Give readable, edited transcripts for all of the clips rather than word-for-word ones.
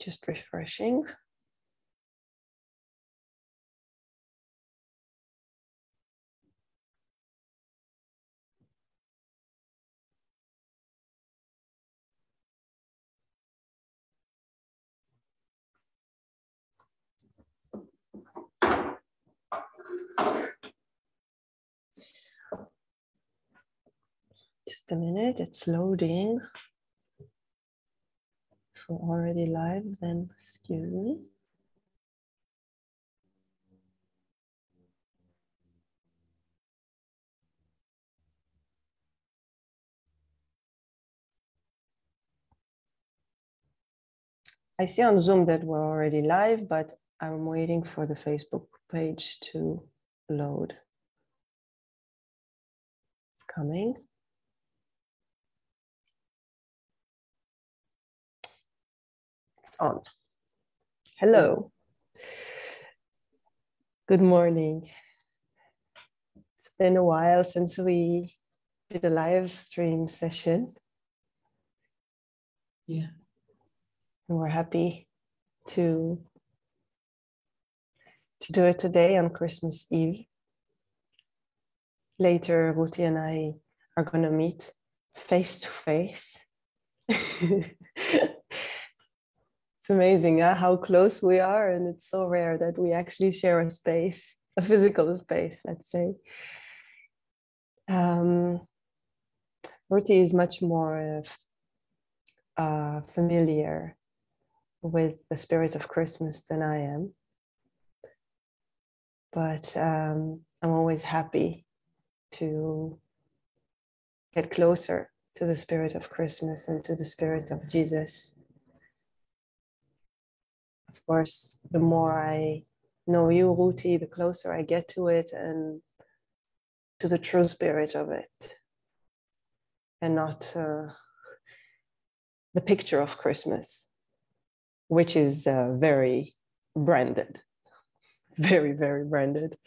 Just refreshing. Just a minute, it's loading. If we're already live, then excuse me. I see on Zoom that we're already live, but I'm waiting for the Facebook page to load. It's coming. It's on. Hello. Good morning. It's been a while since we did a live stream session. Yeah. And we're happy to do it today on Christmas Eve. Later, Ruti and I are going to meet face to face. It's amazing how close we are, and it's so rare that we actually share a space, a physical space, let's say. Ruti is much more familiar with the spirit of Christmas than I am. But I'm always happy to get closer to the spirit of Christmas and to the spirit of Jesus. Of course, the more I know you, Ruti, the closer I get to it and to the true spirit of it, and not the picture of Christmas, which is very branded, very, very branded.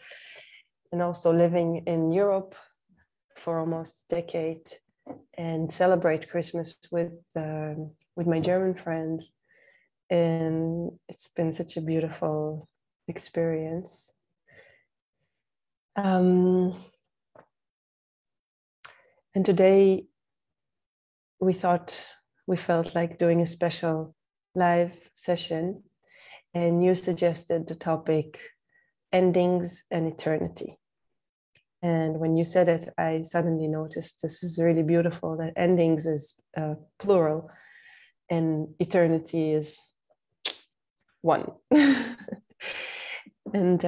And also living in Europe for almost a decade and celebrate Christmas with my German friends. And it's been such a beautiful experience. And today we felt like doing a special live session, and you suggested the topic endings and eternity. And when you said it, I suddenly noticed this is really beautiful, that endings is plural and eternity is one. And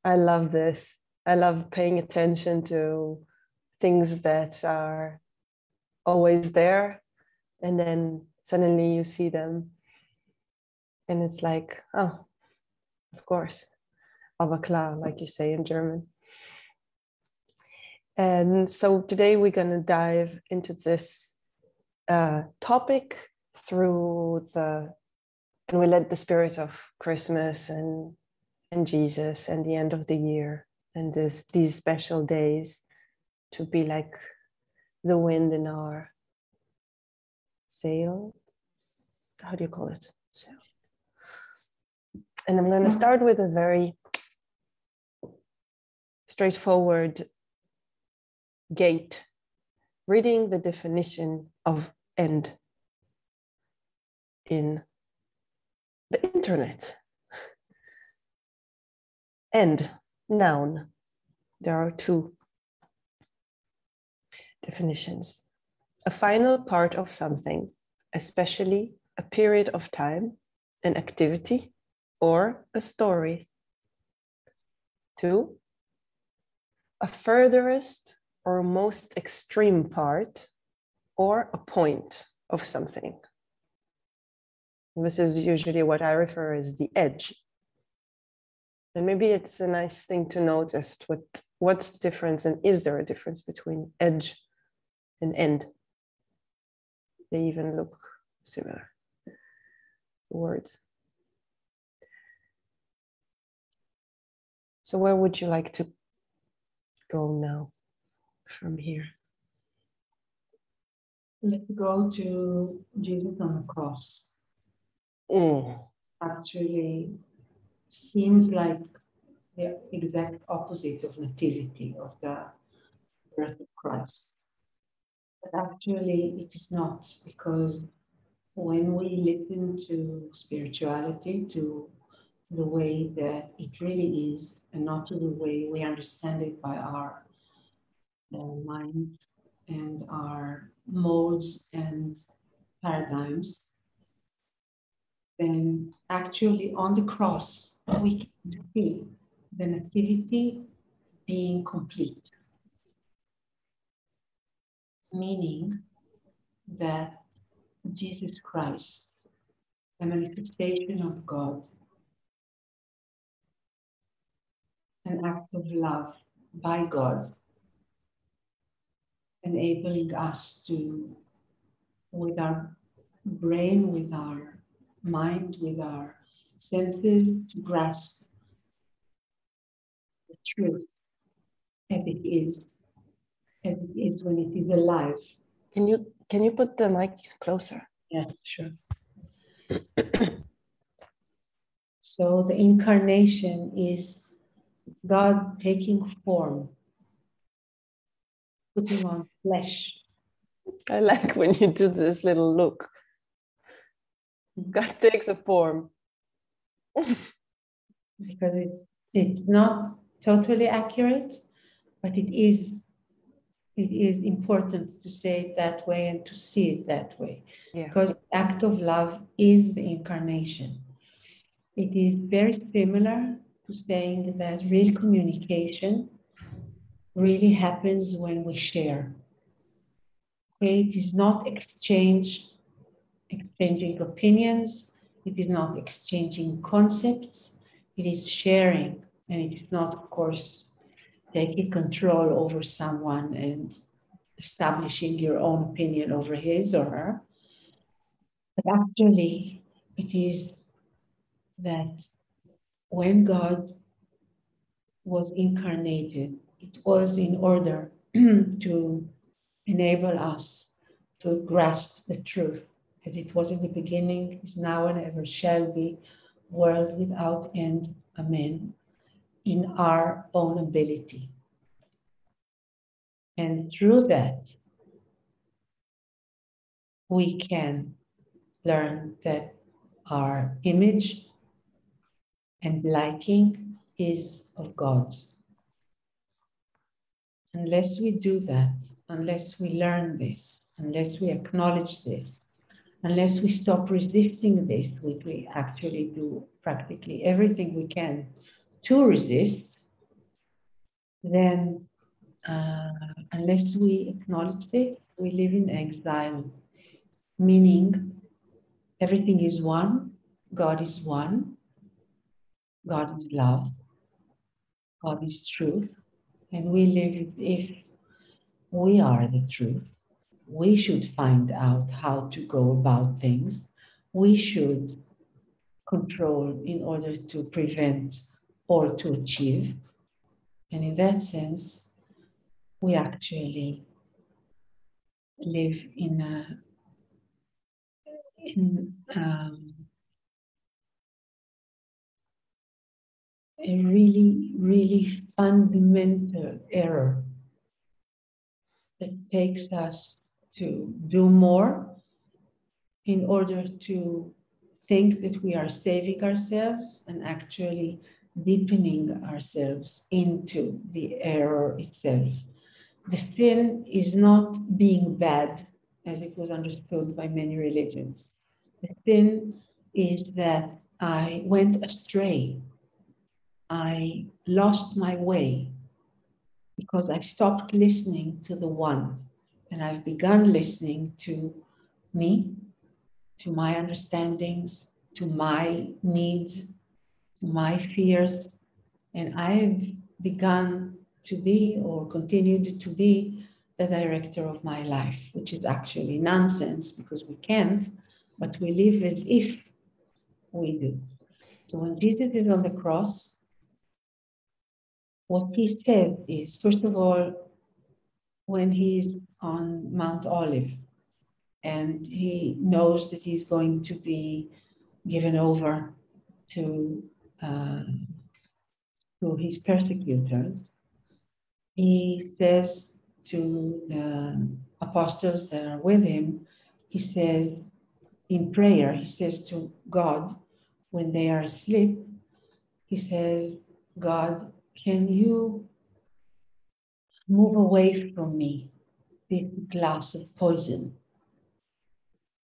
I love this. I love paying attention to things that are always there, and then suddenly you see them and it's like, oh, of course, aber klar, like you say in German. And so today we're going to dive into this topic and we let the spirit of Christmas and Jesus and the end of the year and these special days to be like the wind in our sail. How do you call it? Sail. And I'm going to start with a very straightforward gate, reading the definition of end in the internet. End, noun. There are two definitions. A final part of something, especially a period of time, an activity, or a story. 2, a furthest or most extreme part or a point of something. This is usually what I refer as the edge. And maybe it's a nice thing to notice what's the difference, and is there a difference between edge and end? They even look similar words. So where would you like to go now from here? Let's go to Jesus on the cross. Actually, seems like the exact opposite of nativity, of the birth of Christ. But actually, it is not, because when we listen to spirituality, to the way that it really is, and not to the way we understand it by our mind and our modes and paradigms, then actually on the cross, we can see the nativity being complete. Meaning that Jesus Christ, the manifestation of God, an act of love by God, enabling us to, with our brain, with our mind, with our senses, to grasp the truth as it is when it is alive. Can you put the mic closer? Yeah, sure. So the incarnation is God taking form, putting on flesh. I like when you do this little look. God takes a form. Because it's not totally accurate, but it is important to say it that way and to see it that way. Yeah. Because the act of love is the incarnation. It is very similar to saying that real communication really happens when we share. Okay? It is not exchanging opinions. It is not exchanging concepts. It is sharing. And it is not, of course, taking control over someone and establishing your own opinion over his or her. But actually, it is that when God was incarnated, it was in order to enable us to grasp the truth, as it was in the beginning, is now, and ever shall be, world without end. Amen. In our own ability. And through that, we can learn that our image and liking is of God's. Unless we do that, unless we learn this, unless we acknowledge this, unless we stop resisting this, which we actually do practically everything we can to resist, then unless we acknowledge this, we live in exile, meaning everything is one, God is one, God is love, God is truth, and we live as if we are the truth. We should find out how to go about things. We should control in order to prevent or to achieve. And in that sense, we actually live in a really, really fundamental error that takes us to do more in order to think that we are saving ourselves and actually deepening ourselves into the error itself. The sin is not being bad, as it was understood by many religions. The sin is that I went astray. I lost my way because I stopped listening to the one, and I've begun listening to me, to my understandings, to my needs, to my fears, and I've begun to be, or continued to be, the director of my life, which is actually nonsense because we can't, but we live as if we do. So when Jesus is on the cross, what he said is, first of all, when he's on Mount Olive, and he knows that he's going to be given over to his persecutors, he says to the apostles that are with him, he says in prayer, he says to God when they are asleep, he says, God, can you move away from me this glass of poison?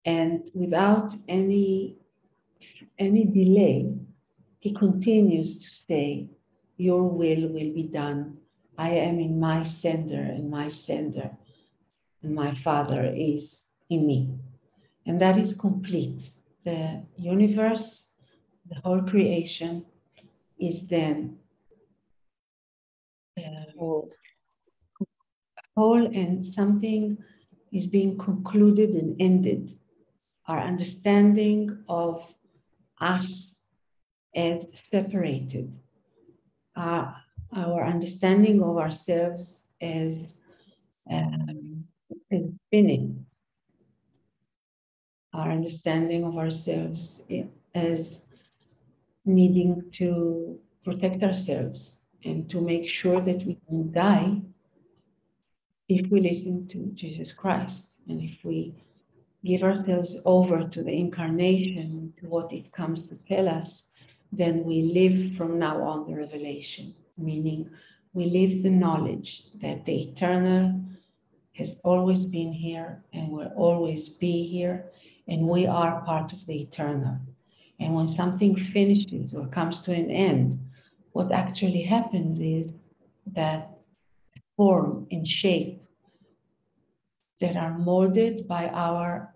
And without any delay, he continues to say, your will be done. I am in my sender, and my sender and my Father is in me. And that is complete. The universe, the whole creation is then whole, and something is being concluded and ended. Our understanding of us as separated, our understanding of ourselves as spinning, our understanding of ourselves as needing to protect ourselves and to make sure that we don't die if we listen to Jesus Christ, and if we give ourselves over to the incarnation, to what it comes to tell us, then we live from now on the revelation, meaning we live the knowledge that the eternal has always been here and will always be here, and we are part of the eternal. And when something finishes or comes to an end, what actually happens is that form and shape that are molded by our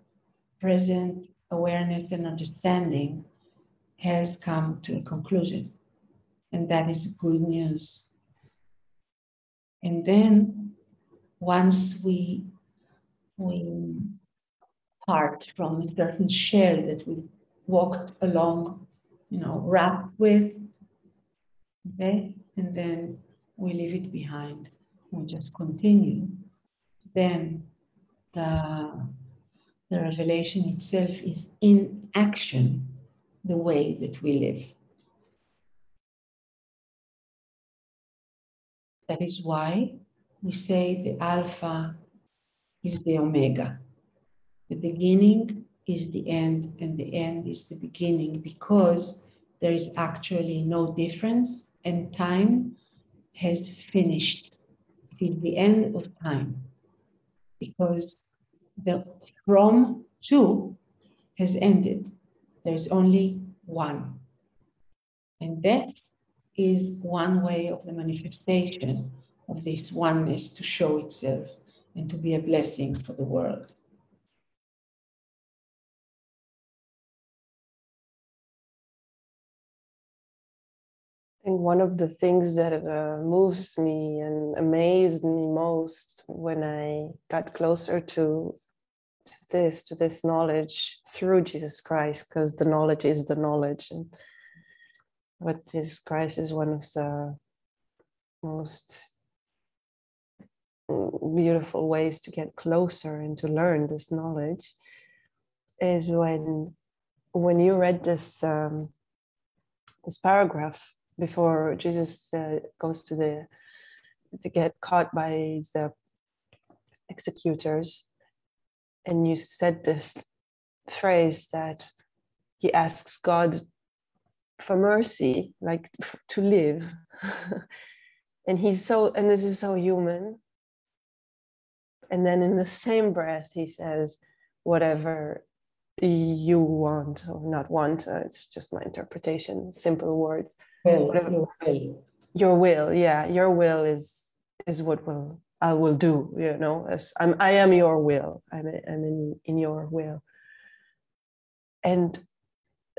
present awareness and understanding has come to a conclusion. And that is good news. And then once we part from a certain shell that we walked along, wrapped with, okay, and then we leave it behind. We just continue. Then the revelation itself is in action, the way that we live. That is why we say the Alpha is the Omega. The beginning is the end, and the end is the beginning, because there is actually no difference, and time has finished. It is the end of time, because the from two has ended. There is only one. And death is one way of the manifestation of this oneness to show itself and to be a blessing for the world. I think one of the things that moves me and amazed me most when I got closer to this knowledge through Jesus Christ, because the knowledge is the knowledge, and what Jesus Christ is one of the most beautiful ways to get closer and to learn this knowledge, is when you read this this paragraph before Jesus goes to get caught by the executors, and you said this phrase that he asks God for mercy, like to live. And this is so human. And then in the same breath, he says, whatever you want or not want, it's just my interpretation, simple words. Your will, yeah, your will is what I will do, as I am your will. I'm in your will. And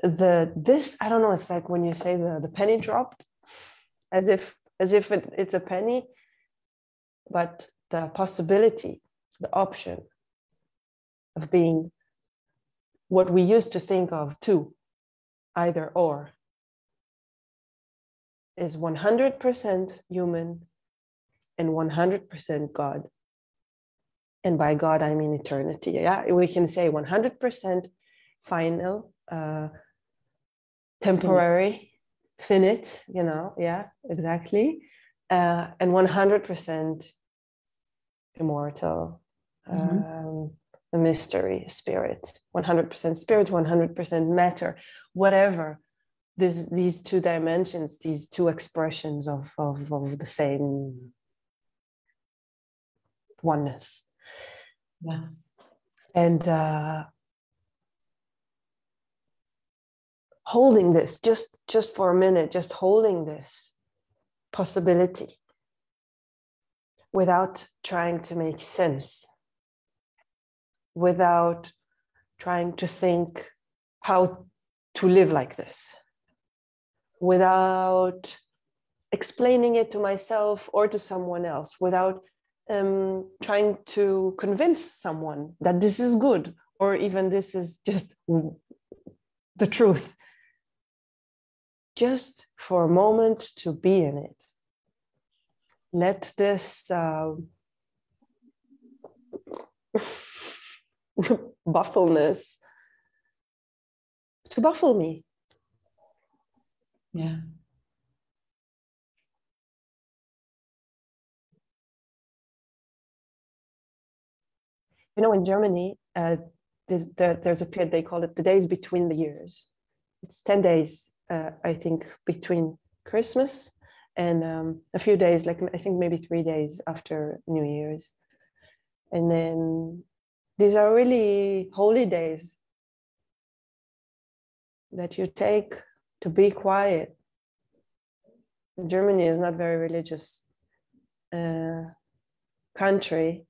this, I don't know, it's like when you say the penny dropped, as if it's a penny, but the possibility, the option of being what we used to think of two, either or, is 100% human and 100% God. And by God, I mean eternity. Yeah, we can say 100% final, temporary, finite, yeah, exactly. And 100% immortal, a mystery, spirit, 100% spirit, 100% matter, whatever. These two dimensions, these two expressions of the same oneness. Yeah. And holding this, just for a minute, just holding this possibility without trying to make sense, without trying to think how to live like this, without explaining it to myself or to someone else, without trying to convince someone that this is good or even this is just the truth. Just for a moment to be in it. Let this baffleness to baffle me. Yeah. In Germany, there's a period, they call it the days between the years. It's 10 days, I think, between Christmas and a few days, like I think maybe 3 days after New Year's. And then these are really holy days that you take to be quiet. Germany is not a very religious country,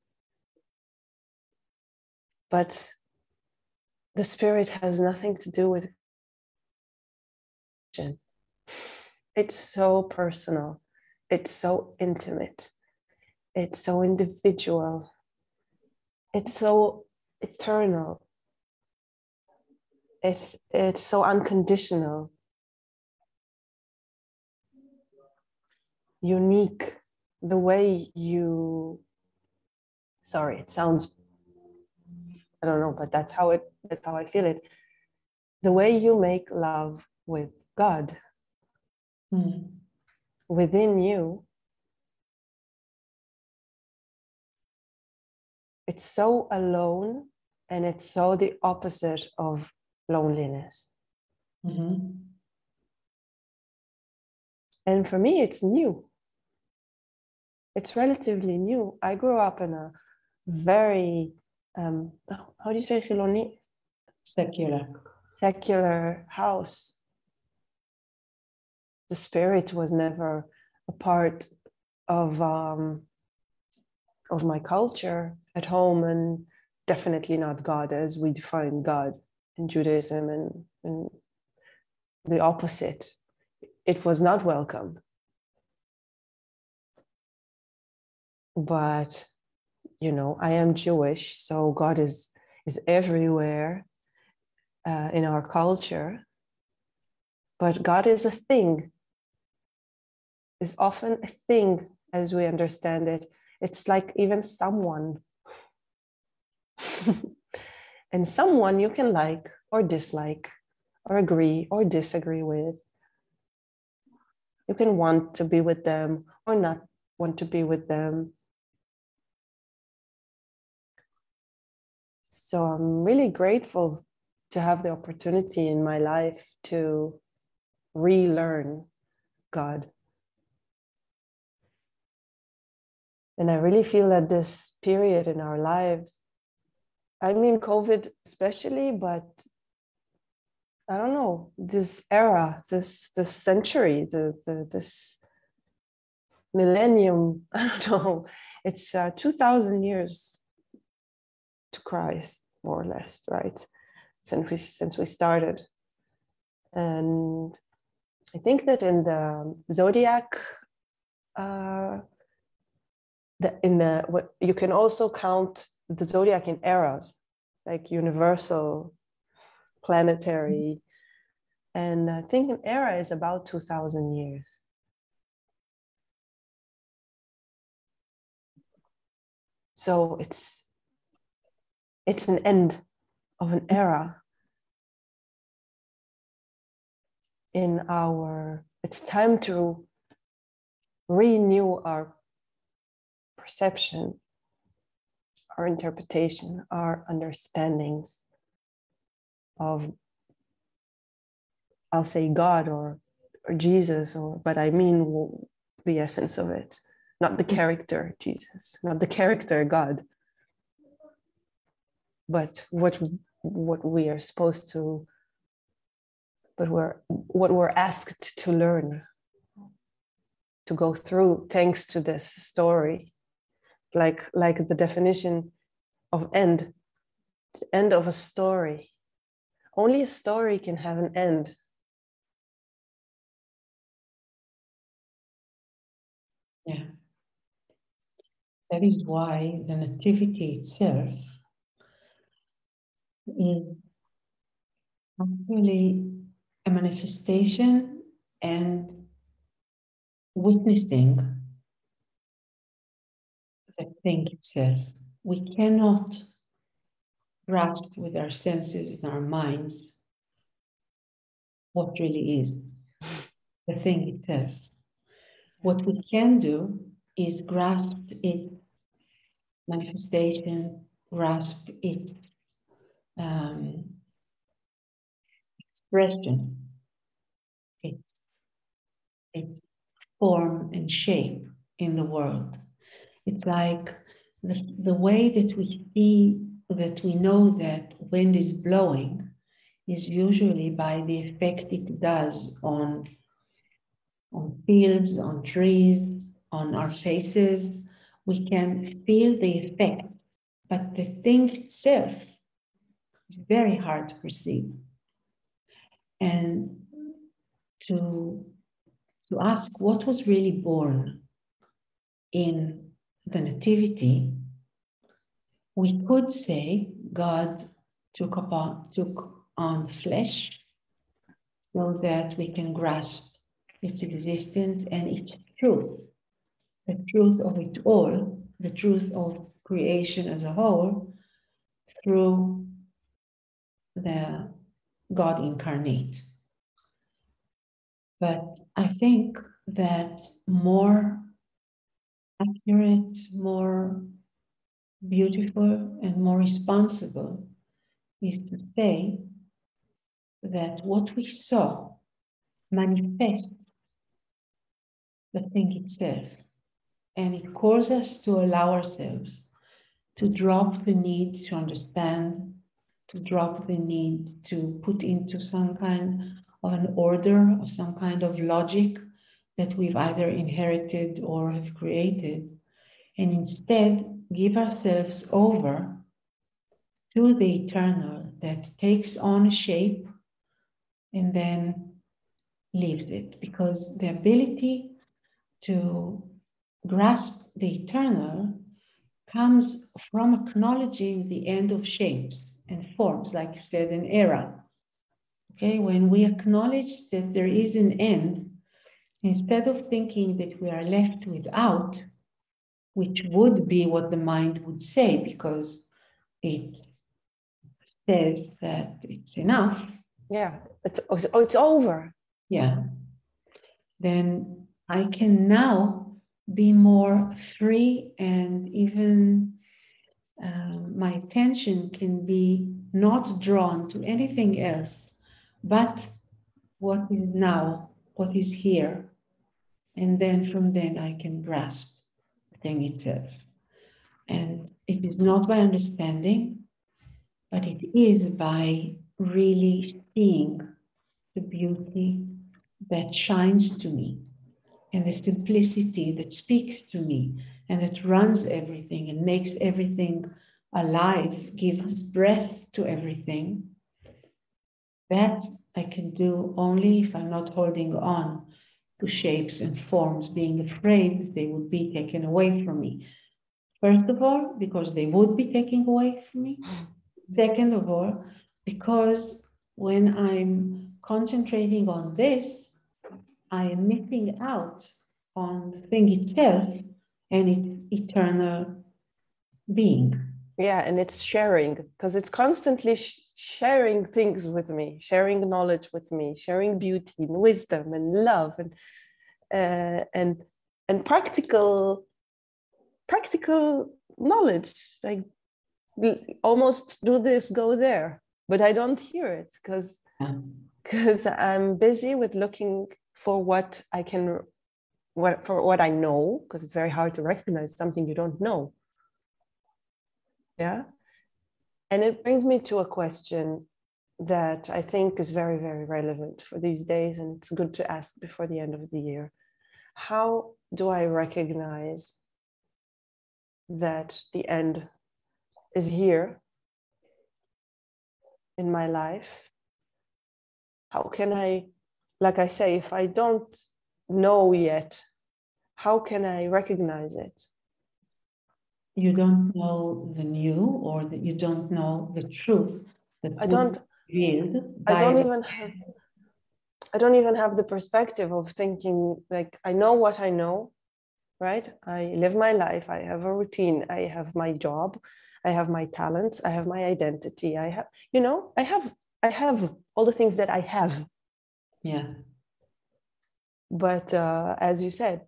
but the spirit has nothing to do with it. It's so personal. It's so intimate. It's so individual. It's so eternal. It's so unconditional. Unique. The way you, sorry, it sounds, I don't know, but that's how I feel it. The way you make love with God within you, it's so alone, and it's so the opposite of loneliness. And for me, it's new. It's relatively new. I grew up in a very, how do you say Chiloni? Secular house. The spirit was never a part of my culture at home, and definitely not God as we define God in Judaism, and the opposite. It was not welcome. But, I am Jewish, so God is everywhere in our culture. But God is a thing, is often a thing as we understand it. It's like even someone. And someone you can like or dislike or agree or disagree with. You can want to be with them or not want to be with them. So I'm really grateful to have the opportunity in my life to relearn God. And I really feel that this period in our lives, I mean, COVID especially, but I don't know, this era, this century, this millennium, I don't know, it's 2,000 years to Christ, more or less, right? Since we started. And I think that in the zodiac, you can also count the zodiac in eras, like universal, planetary, and I think an era is about 2,000 years. So it's It's an end of an era in our, it's time to renew our perception, our interpretation, our understandings of, I'll say God or Jesus, but I mean the essence of it, not the character Jesus, not the character God, but what we are supposed to, but what we're asked to learn, to go through, thanks to this story. Like the definition of end, the end of a story. Only a story can have an end. Yeah. That is why the nativity itself is actually a manifestation and witnessing the thing itself. We cannot grasp with our senses, with our minds, what really is the thing itself. What we can do is grasp its manifestation, grasp its expression, its form and shape in the world. It's like the way that we see, that we know that wind is blowing is usually by the effect it does on fields, on trees, on our faces. We can feel the effect, but the thing itself is very hard to perceive. And to ask what was really born in the nativity, we could say God took on flesh so that we can grasp its existence and its truth, the truth of it all, the truth of creation as a whole, through the God incarnate. But I think that more accurate, more beautiful, and more responsible is to say that what we saw manifests the thing itself. And it calls us to allow ourselves to drop the need to understand, to drop the need to put into some kind of an order or some kind of logic that we've either inherited or have created, and instead give ourselves over to the eternal that takes on a shape and then leaves it. Because the ability to grasp the eternal comes from acknowledging the end of shapes and forms, like you said, an era. Okay, when we acknowledge that there is an end, instead of thinking that we are left without, which would be what the mind would say, because it says that it's enough. Yeah, it's over. Yeah. Then I can now be more free, and even my attention can be not drawn to anything else but what is now, what is here. And then from then I can grasp the thing itself. And it is not by understanding, but it is by really seeing the beauty that shines to me and the simplicity that speaks to me and that runs everything and makes everything alive, gives breath to everything. That I can do only if I'm not holding on to shapes and forms, being afraid that they would be taken away from me. First of all, because they would be taken away from me. Second of all, because when I'm concentrating on this, I am missing out on the thing itself and its eternal being. Yeah, and it's sharing, because it's constantly sharing things with me, sharing knowledge with me, sharing beauty and wisdom and love uh, and and practical knowledge, like almost do this, go there, but I don't hear it because I'm busy with looking for what I can, what I know, because it's very hard to recognize something you don't know. Yeah. And it brings me to a question that I think is very, very relevant for these days, and it's good to ask before the end of the year. How do I recognize that the end is here in my life? How can I, like I say, if I don't know yet, how can I recognize it? You don't know the new, or that you don't know the truth that I would don't, be revealed I by don't the... even have, I don't even have the perspective of thinking like I know what I know, right? I live my life. I have a routine. I have my job. I have my talents. I have my identity. I have, I have all the things that I have. Yeah. But as you said,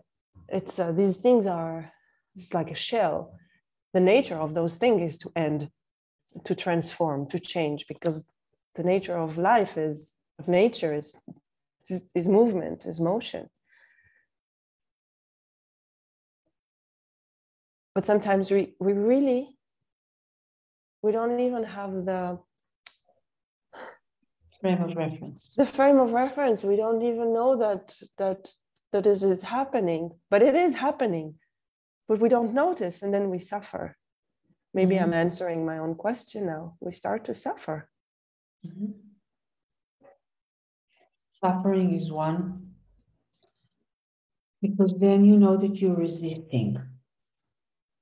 it's these things are, it's like a shell. The nature of those things is to end, to transform, to change, because the nature of life of nature is movement, is motion. But sometimes we really, we don't even have the Frame of reference. The frame of reference. We don't even know that this is happening, but it is happening, but we don't notice, and then we suffer. Maybe I'm answering my own question now. We start to suffer. Suffering is one, because then you know that you're resisting.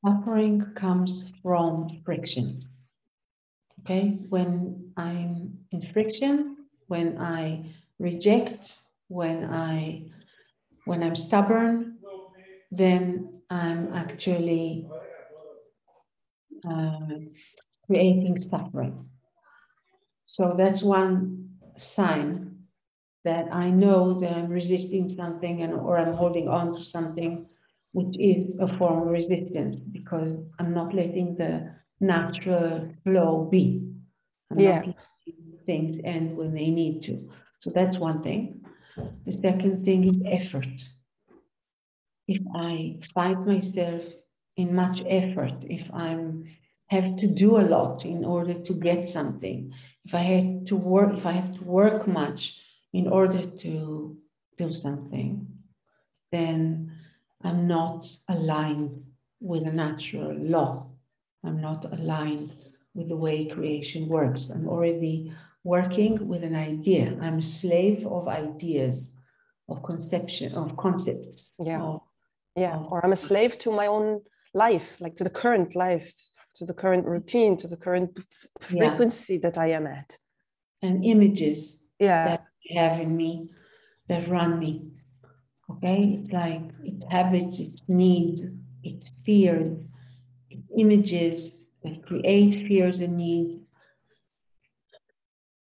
Suffering comes from friction. Okay, when I'm in friction, when I reject, when I'm stubborn, then I'm actually creating suffering. So that's one sign that I know that I'm resisting something, or I'm holding on to something, which is a form of resistance, because I'm not letting the natural flow be. I'm not letting things end when they need to. So that's one thing. The second thing is effort. If I find myself in much effort, if I have to do a lot in order to get something, if I have to work much in order to do something, then I'm not aligned with a natural law. I'm not aligned with the way creation works. I'm already working with an idea. I'm a slave of ideas, of conception, of concepts. Or I'm a slave to my own life, like to the current life, to the current routine, to the current frequency that I am at. And images that I have in me that run me. Okay, it's like it's habits, it's needs, it's fears, it's images that create fears and needs.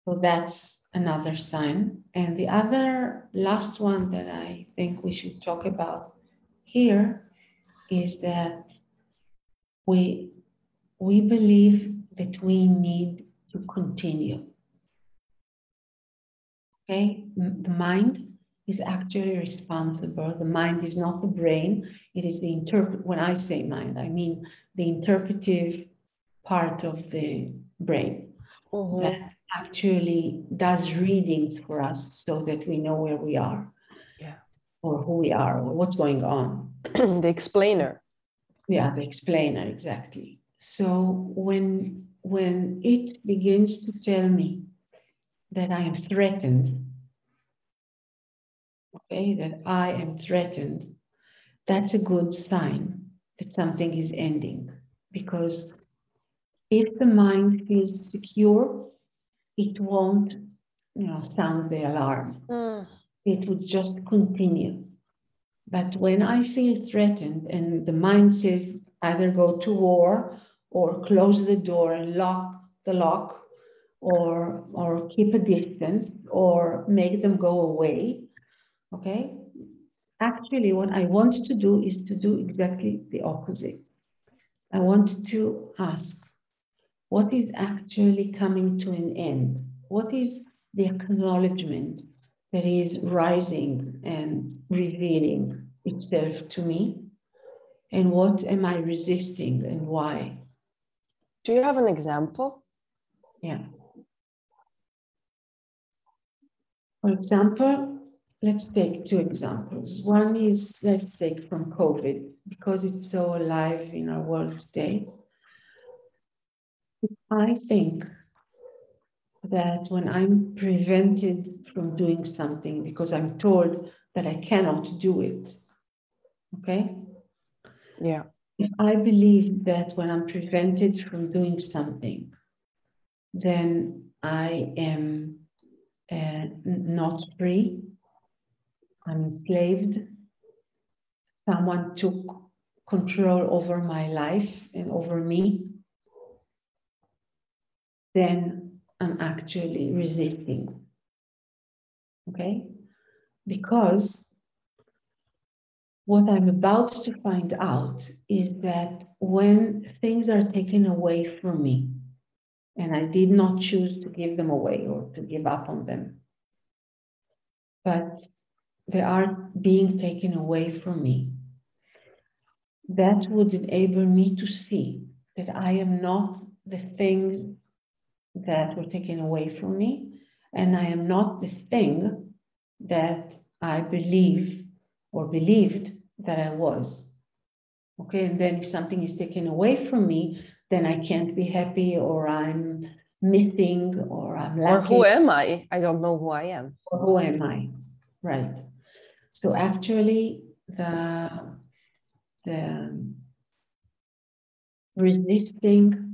So that's another sign. And the other last one that I think we should talk about here is that we believe that we need to continue. Okay, the mind is actually responsible. The mind is not the brain. It is the when I say mind, I mean the interpretive part of the brain that actually does readings for us so that we know where we are, or who we are, or what's going on. The explainer. Yeah, the explainer, exactly. So when it begins to tell me that I am threatened, okay, that I am threatened, that's a good sign that something is ending. Because if the mind feels secure, it won't, sound the alarm. It would just continue. But when I feel threatened and the mind says either go to war or close the door and lock the lock, or keep a distance, or make them go away, okay? Actually, what I want to do is to do exactly the opposite. I want to ask, what is actually coming to an end? What is the acknowledgement that is rising and revealing itself to me? And what am I resisting and why? Do you have an example? Yeah. For example, let's take two examples. One is, let's take from COVID, because it's so alive in our world today. I think that when I'm prevented from doing something because I'm told that I cannot do it, okay? Yeah. If I believe that when I'm prevented from doing something, then I am not free, I'm enslaved, someone took control over my life and over me, then I'm actually resisting, okay? Because what I'm about to find out is that when things are taken away from me, and I did not choose to give them away or to give up on them, but they are being taken away from me, that would enable me to see that I am not the things that were taken away from me, and I am not the thing that I believe or believed that I was. Okay, and then if something is taken away from me, then I can't be happy, or I'm missing, or I'm lacking. Or who am I? I don't know who I am. Or who am I? Right. So actually, the resisting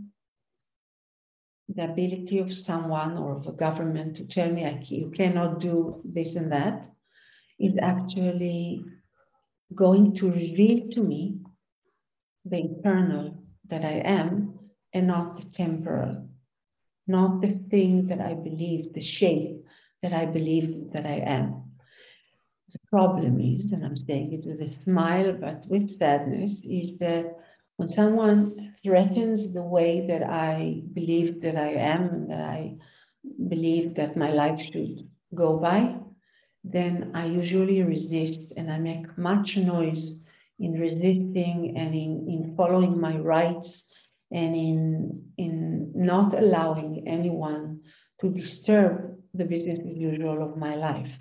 the ability of someone or of a government to tell me you cannot do this and that is actually going to reveal to me the eternal that I am, and not the temporal, not the thing that I believe, the shape that I believe that I am. The problem is, and I'm saying it with a smile, but with sadness, is that when someone threatens the way that I believe that I am and that I believe that my life should go by, then I usually resist, and I make much noise in resisting and in following my rights, and in not allowing anyone to disturb the business as usual of my life.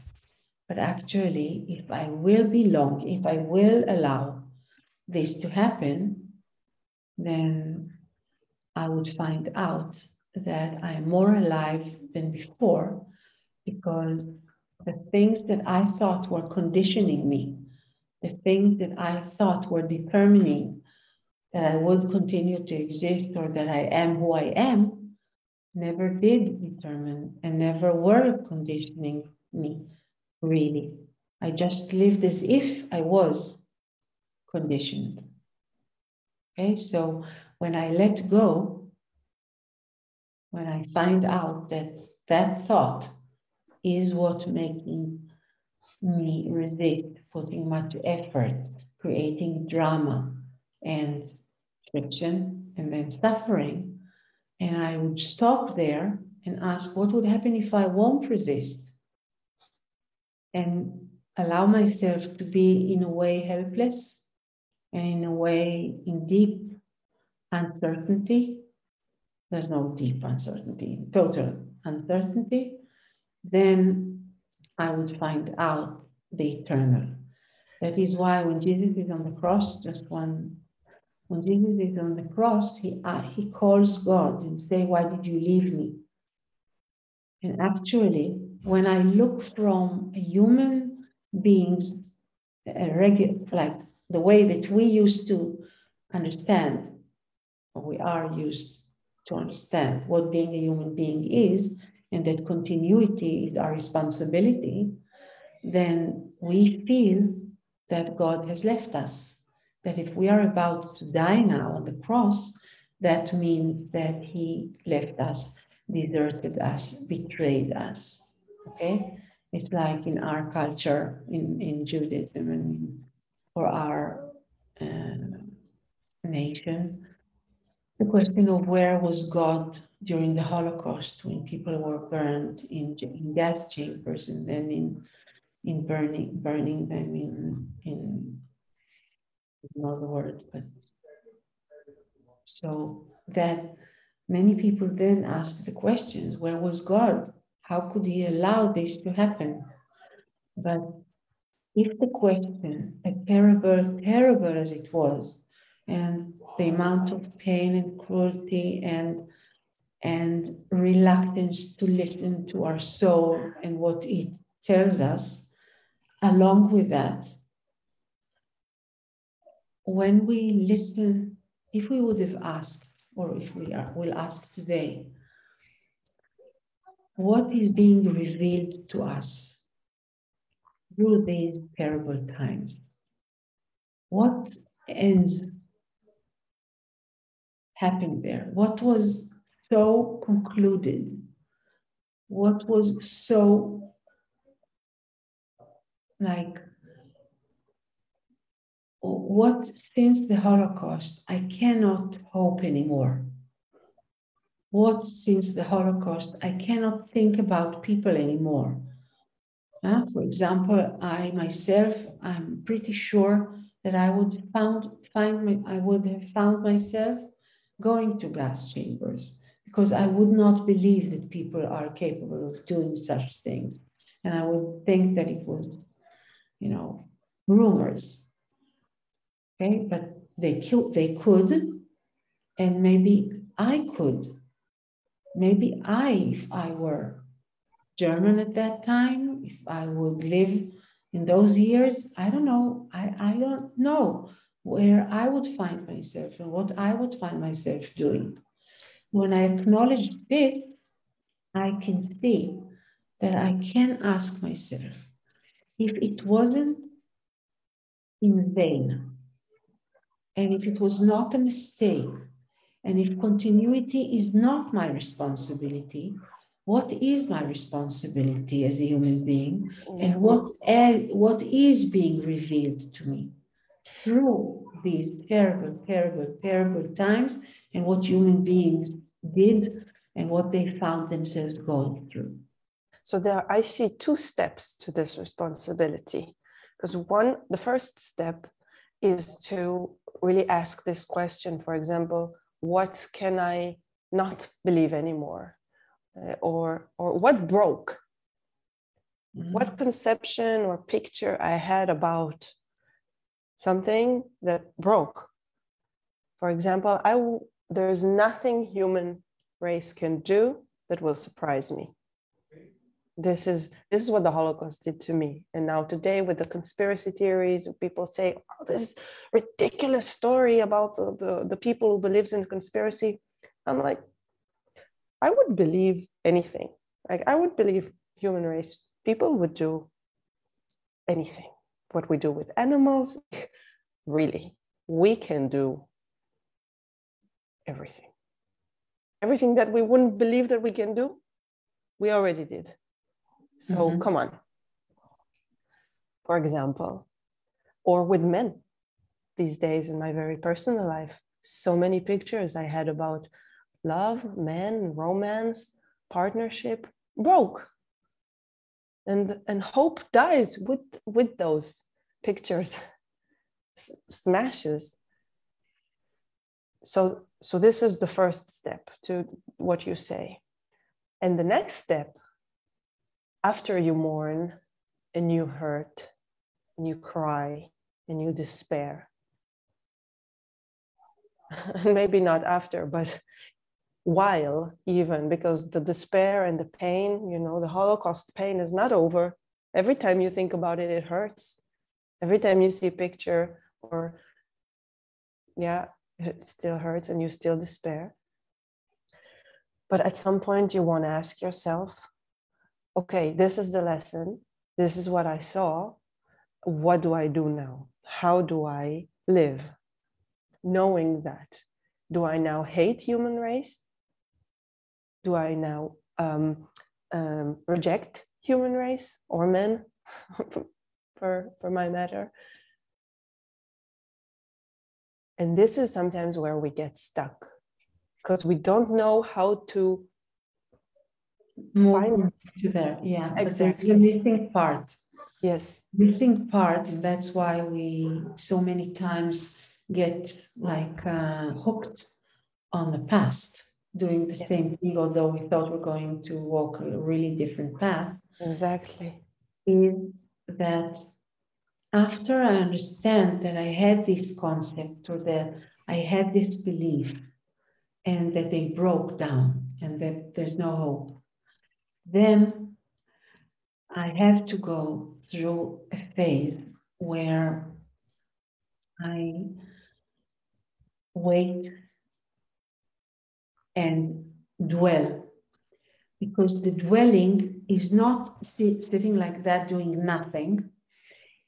But actually, if I will belong, if I will allow this to happen, then I would find out that I am more alive than before, because the things that I thought were conditioning me, the things that I thought were determining that I would continue to exist or that I am who I am, never did determine and never were conditioning me, really. I just lived as if I was conditioned. Okay, so when I let go, when I find out that that thought is what making me resist putting much effort, creating drama and friction and then suffering, and I would stop there and ask, what would happen if I won't resist? And allow myself to be in a way helpless and in a way in deep uncertainty. There's no deep uncertainty, total uncertainty. Then I would find out the eternal. That is why when Jesus is on the cross, when Jesus is on the cross, he calls God and say, why did you leave me? And actually, when I look from a human being's like the way that we used to understand, or we are used to understand what being a human being is, and that continuity is our responsibility, then we feel that God has left us. That if we are about to die now on the cross, that means that he left us, deserted us, betrayed us. Okay? It's like in our culture, in Judaism, and for our nation, the question of where was God during the Holocaust when people were burned in gas chambers and then in burning them in another word, but so that many people then ask the questions, where was God? How could he allow this to happen? But if the question, as terrible, terrible as it was, and the amount of pain and cruelty and reluctance to listen to our soul and what it tells us, along with that, when we listen, if we would have asked, or if we'll ask today, what is being revealed to us through these terrible times? What ends happened there? What was so concluded? What was so like, what since the Holocaust, I cannot hope anymore? What since the Holocaust, I cannot think about people anymore? For example, I myself, I'm pretty sure that I would have found myself going to gas chambers because I would not believe that people are capable of doing such things. And I would think that it was, rumors. Okay, but they could, and maybe I could. Maybe if I were German at that time, if I would live in those years, I don't know. I don't know where I would find myself and what I would find myself doing. So when I acknowledge this, I can see that I can ask myself, if it wasn't in vain, and if it was not a mistake, and if continuity is not my responsibility, what is my responsibility as a human being? And what is being revealed to me through these terrible, terrible, terrible times, and what human beings did and what they found themselves going through? So there, I see two steps to this responsibility. Because the first step is to really ask this question, for example, what can I not believe anymore? Or what broke? Mm-hmm. What conception or picture I had about something that broke? For example, there's nothing human race can do that will surprise me. This is what the Holocaust did to me. And now today with the conspiracy theories, people say, oh, this ridiculous story about the people who believes in conspiracy. I'm like, I would believe anything. Like I would believe human race, people would do anything. What we do with animals, really, we can do everything. Everything that we wouldn't believe that we can do, we already did. So come on. For example, or with men these days in my very personal life, so many pictures I had about love, men, romance, partnership broke. And hope dies with those pictures, smashes. So this is the first step to what you say. And the next step, after you mourn and you hurt and you cry and you despair, maybe not after, but while even, because the despair and the pain, the Holocaust pain is not over. Every time you think about it, it hurts. Every time you see a picture it still hurts and you still despair. But at some point you want to ask yourself, okay, this is the lesson. This is what I saw. What do I do now? How do I live? Knowing that Do I now hate human race? Do I now reject human race or men, for my matter? And this is sometimes where we get stuck, because we don't know how to move to there. Yeah, exactly. But there's a missing part. Yes. Missing part, and that's why we so many times get like hooked on the past, doing the same thing, although we thought we're going to walk a really different path. Exactly. Is that after I understand that I had this concept, or that I had this belief, and that they broke down and that there's no hope, then I have to go through a phase where I wait and dwell, because the dwelling is not sitting like that doing nothing.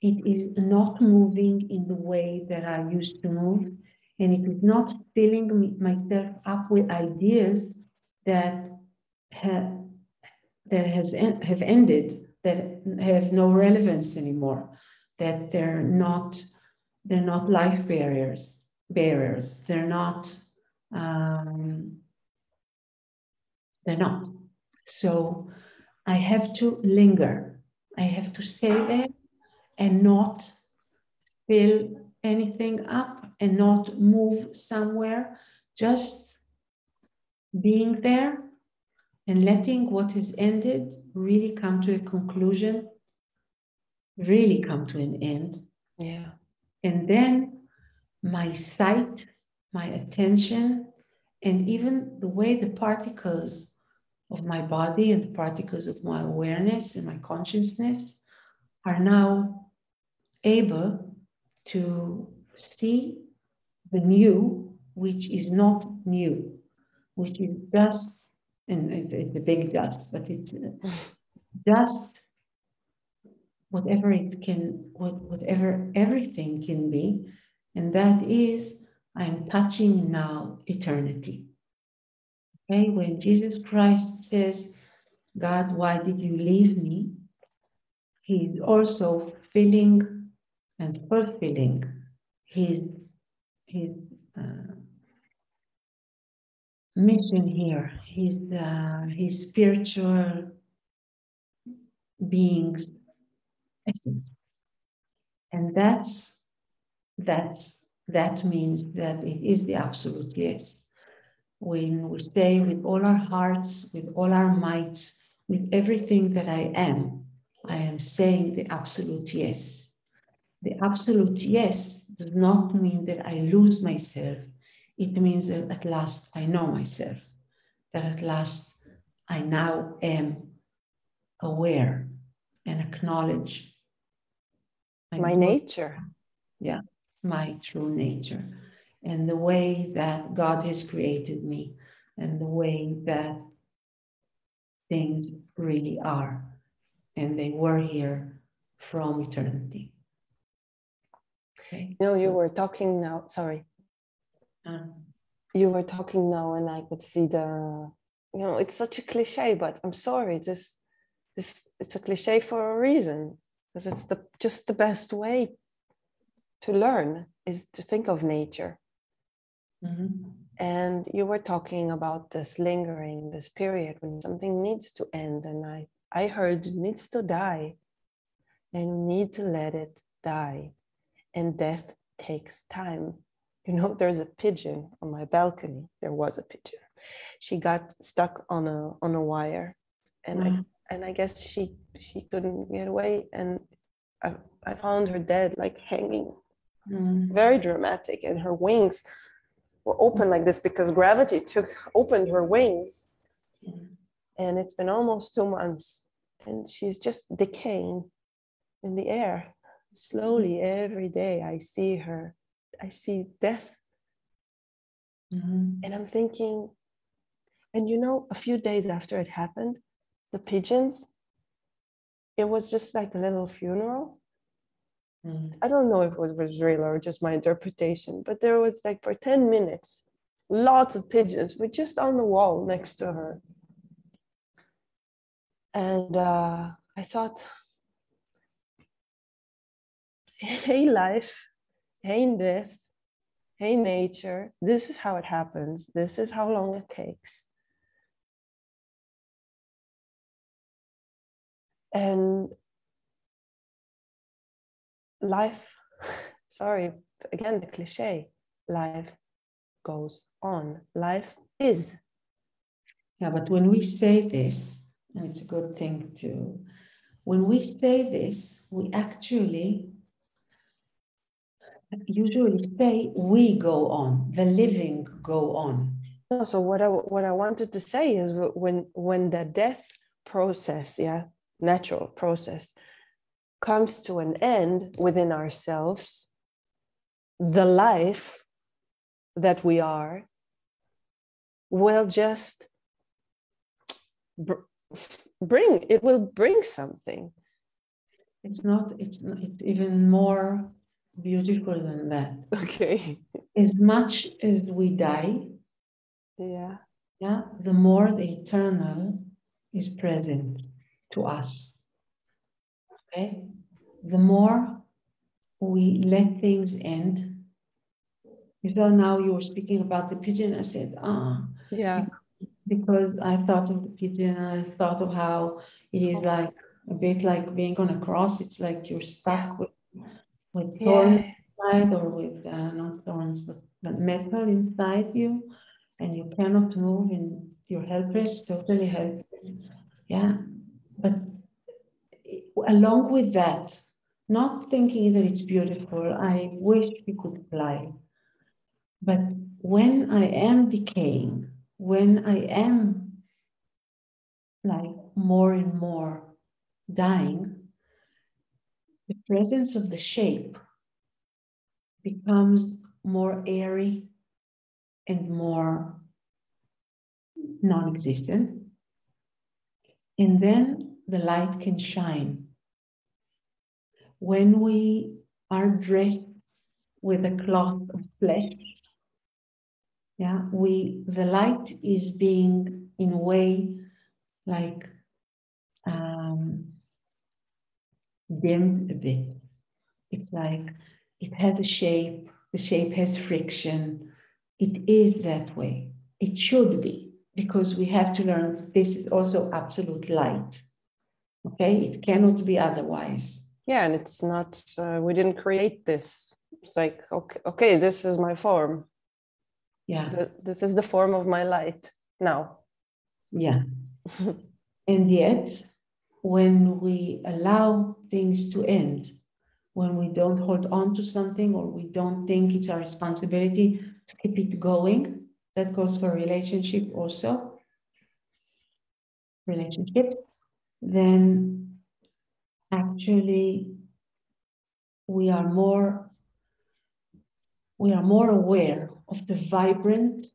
It is not moving in the way that I used to move, and it is not filling myself up with ideas that have ended, that have no relevance anymore, that they're not life barriers. They're not. They're not. So I have to linger. I have to stay there and not fill anything up and not move somewhere, just being there and letting what has ended really come to a conclusion, really come to an end. Yeah. And then my sight, my attention, and even the way the particles of my body and the particles of my awareness and my consciousness are now able to see the new, which is not new, which is just, and it's a big just, but it's just whatever it can, whatever everything can be, and that is, I'm touching now eternity. Okay, when Jesus Christ says, God, why did you leave me? He's also filling and fulfilling his mission here, his spiritual being's essence. And that means that it is the absolute yes. When we say with all our hearts, with all our might, with everything that I am saying the absolute yes. The absolute yes does not mean that I lose myself. It means that at last I know myself, that at last I now am aware and acknowledge my nature. Yeah, my true nature, and the way that God has created me, and the way that things really are, and they were here from eternity. Okay. No, you were talking now. Sorry. You were talking now, and I could see it's such a cliche, but I'm sorry. It's a cliche for a reason, because it's just the best way to learn is to think of nature. Mm-hmm. And you were talking about this lingering, this period when something needs to end, and I heard it needs to die, and you need to let it die, and death takes time. There's a pigeon on my balcony. There was a pigeon. She got stuck on a wire, and I guess she couldn't get away, and I found her dead, like hanging, very dramatic, and her wings were open like this because gravity opened her wings. And it's been almost 2 months, and she's just decaying in the air. Slowly, every day, I see death. And I'm thinking, and a few days after it happened, the pigeons, it was just like a little funeral. I don't know if it was real or just my interpretation, but there was like for 10 minutes, lots of pigeons were just on the wall next to her. And I thought, hey, life, hey, death, hey, nature, this is how it happens. This is how long it takes. And life, sorry, again, the cliche, life goes on. Life is. Yeah, but when we say this, and it's a good thing to, when we say this, we actually usually say we go on, the living go on. No, so what I wanted to say is when the death process, natural process, comes to an end within ourselves, the life that we are will just bring something. It's even more beautiful than that. Okay. As much as we die, the more the eternal is present to us. Okay? The more we let things end. You know, now you were speaking about the pigeon. I said, because I thought of the pigeon, I thought of how it is like a bit like being on a cross. It's like you're stuck with thorns inside, or with not thorns, but metal inside you, and you cannot move, and you're helpless, totally helpless. Yeah, but along with that, not thinking that it's beautiful, I wish we could fly. But when I am decaying, when I am like more and more dying, the presence of the shape becomes more airy and more non-existent. And then the light can shine. When we are dressed with a cloth of flesh, the light is being, in a way, like dimmed a bit. It's like it has a shape, the shape has friction. It is that way. It should be, because we have to learn this is also absolute light. Okay, it cannot be otherwise. Yeah, and it's not, we didn't create this. It's like, okay, this is my form. Yeah. This is the form of my light now. Yeah. And yet, when we allow things to end, when we don't hold on to something, or we don't think it's our responsibility to keep it going, that goes for relationship also, then actually we are more aware of the vibrant,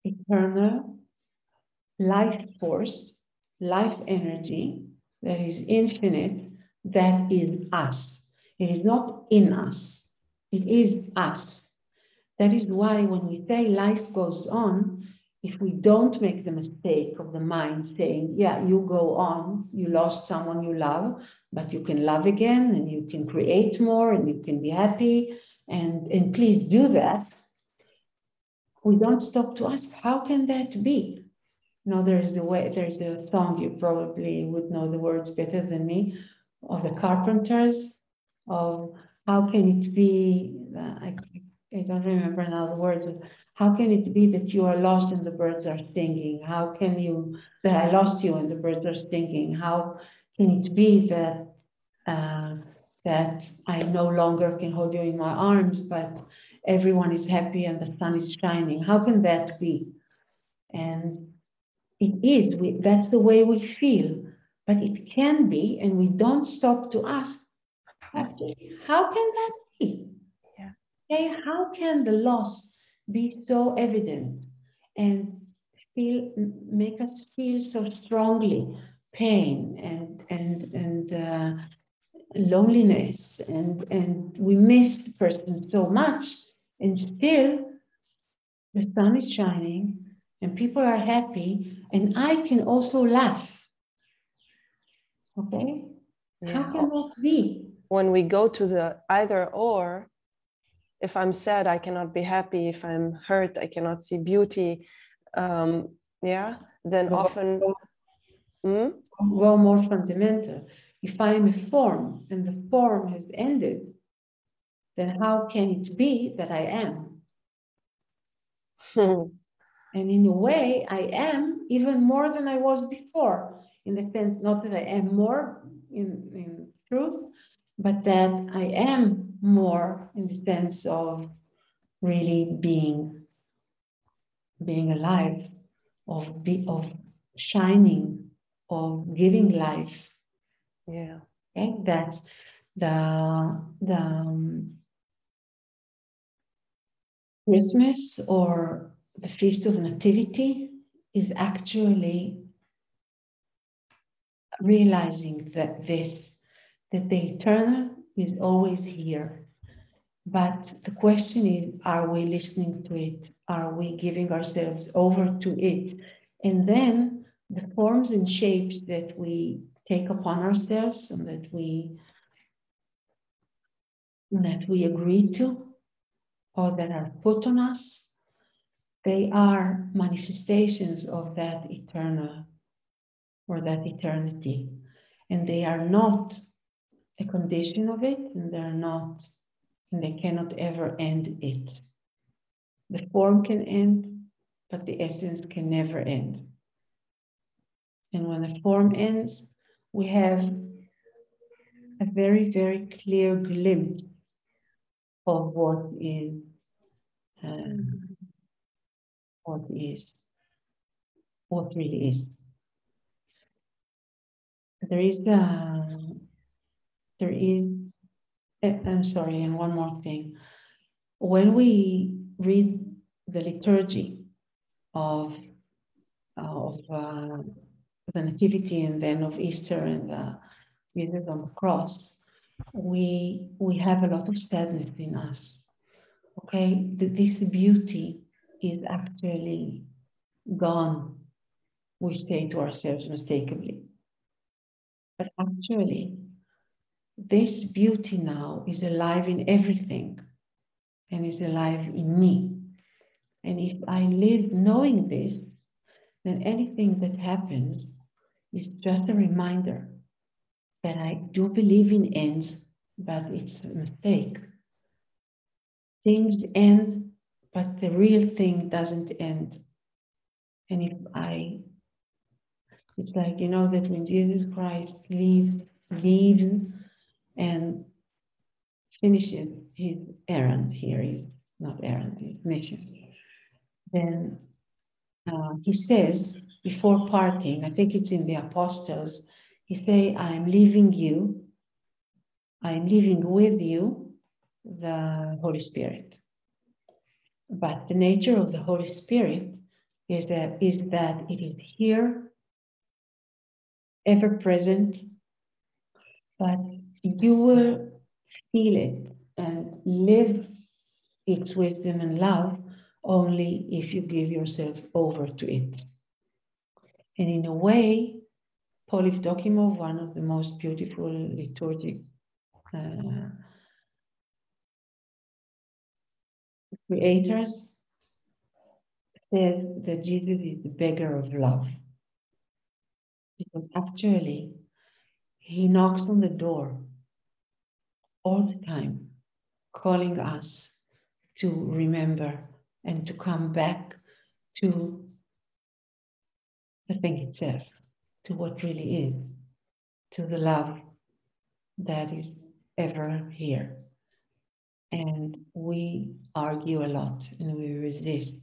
eternal life force, life energy that is infinite, that is us. It is not in us, it is us. That is why when we say life goes on, if we don't make the mistake of the mind saying, yeah, you go on, you lost someone you love, but you can love again, and you can create more, and you can be happy, and please do that. We don't stop to ask, how can that be? You know, there's a song, you probably would know the words better than me, of the Carpenters, of how can it be, I don't remember now the words, how can it be that you are lost and the birds are singing? How can you, that I lost you and the birds are singing? How can it be that that I no longer can hold you in my arms, but everyone is happy and the sun is shining? How can that be? And it is, that's the way we feel, but it can be, and we don't stop to ask, actually, how can that be? Yeah. Okay, how can the loss be so evident and make us feel so strongly pain and loneliness, and we miss the person so much, and still the sun is shining and people are happy, and I can also laugh. Okay? Yeah. How can that be? When we go to the either or, if I'm sad, I cannot be happy. If I'm hurt, I cannot see beauty. Then often... Well, more fundamental. If I'm a form and the form has ended, then how can it be that I am? And in a way, I am even more than I was before, in the sense, not that I am more in truth, but that I am more in the sense of really being alive, of shining, of giving life. Yeah. Okay, that's the Christmas or the Feast of Nativity is actually realizing that the eternal is always here. But the question is, are we listening to it? Are we giving ourselves over to it? And then the forms and shapes that we take upon ourselves and that we agree to, or that are put on us, they are manifestations of that eternal or that eternity. And they are not a condition of it, and they cannot ever end it. The form can end, but the essence can never end. And when the form ends, we have a very, very clear glimpse of what really is. I'm sorry, and one more thing. When we read the liturgy of the Nativity and then of Easter and Jesus on the cross, we have a lot of sadness in us. Okay, this beauty is actually gone, we say to ourselves mistakenly. But actually, this beauty now is alive in everything and is alive in me. And if I live knowing this, then anything that happens is just a reminder that I do believe in ends, but it's a mistake. Things end, but the real thing doesn't end. And it's like, that when Jesus Christ leaves and finishes his errand here, his mission, then he says, before parting, I think it's in the Apostles, he say, I'm leaving with you the Holy Spirit. But the nature of the Holy Spirit is that it is here, ever present, but you will feel it and live its wisdom and love only if you give yourself over to it. And in a way, Paul Evdokimov, one of the most beautiful liturgic creators, says that Jesus is the beggar of love. Because actually, he knocks on the door all the time, calling us to remember and to come back to the thing itself, to what really is, to the love that is ever here. And we argue a lot, and we resist,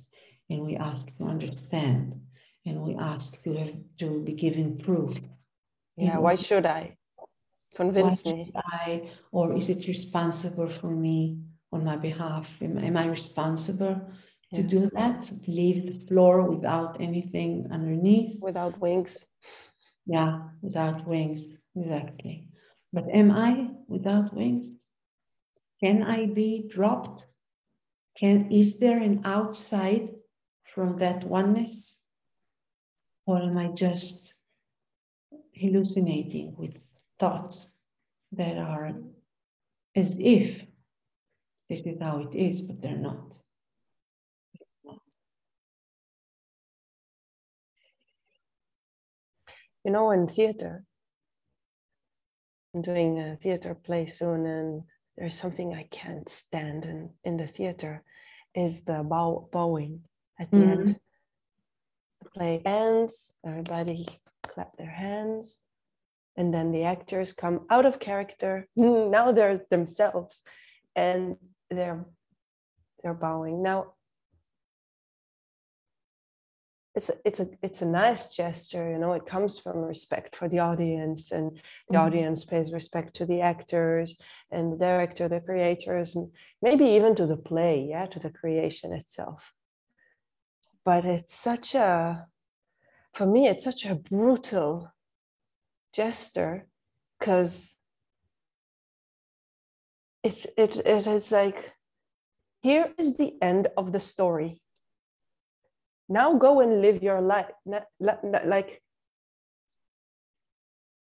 and we ask to understand, and we ask to be given proof. Yeah, why should I? Convince me. Or is it responsible for me on my behalf? Am I responsible to do that? Leave the floor without anything underneath? Without wings. Yeah, without wings, exactly. But am I without wings? Can I be dropped? Is there an outside from that oneness? Or am I just hallucinating with thoughts that are as if this is how it is, but they're not? You know, in theater, I'm doing a theater play soon, and there's something I can't stand in the theater is the bowing at the end. The play ends, everybody clap their hands, and then the actors come out of character. Now they're themselves, and they're bowing. Now, it's a nice gesture, you know. It comes from respect for the audience, and the audience pays respect to the actors and the director, the creators, and maybe even to the play, yeah, to the creation itself. But it's such a, for me, it's such a brutal gesture, because it is like, here is the end of the story. Now go and live your life. Like,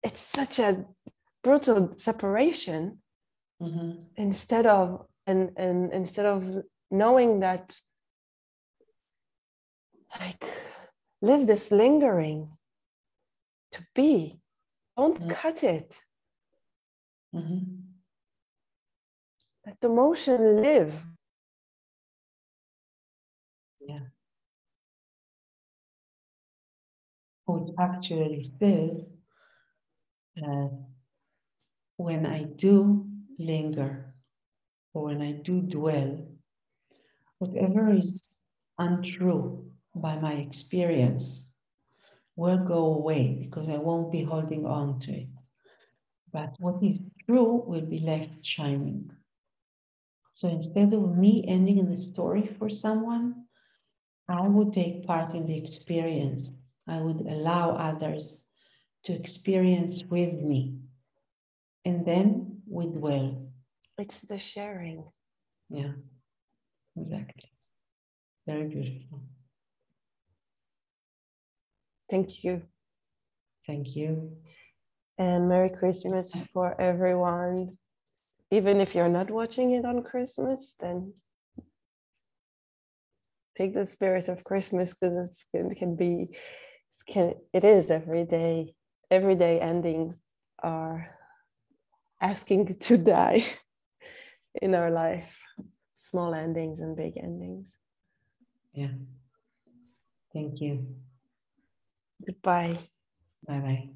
it's such a brutal separation. Instead of instead of knowing that, like, live this lingering to be. Don't cut it. Let the motion live. Yeah. Which actually says, when I do linger, or when I do dwell, whatever is untrue by my experience will go away, because I won't be holding on to it. But what is true will be left shining. So instead of me ending in the story for someone, I would take part in the experience. I would allow others to experience with me. And then we dwell. It's the sharing. Yeah, exactly. Very beautiful. Thank you. Thank you. And Merry Christmas for everyone. Even if you're not watching it on Christmas, then take the spirit of Christmas, because it is every day. Everyday endings are asking to die in our life. Small endings and big endings. Yeah. Thank you. Goodbye. Bye-bye.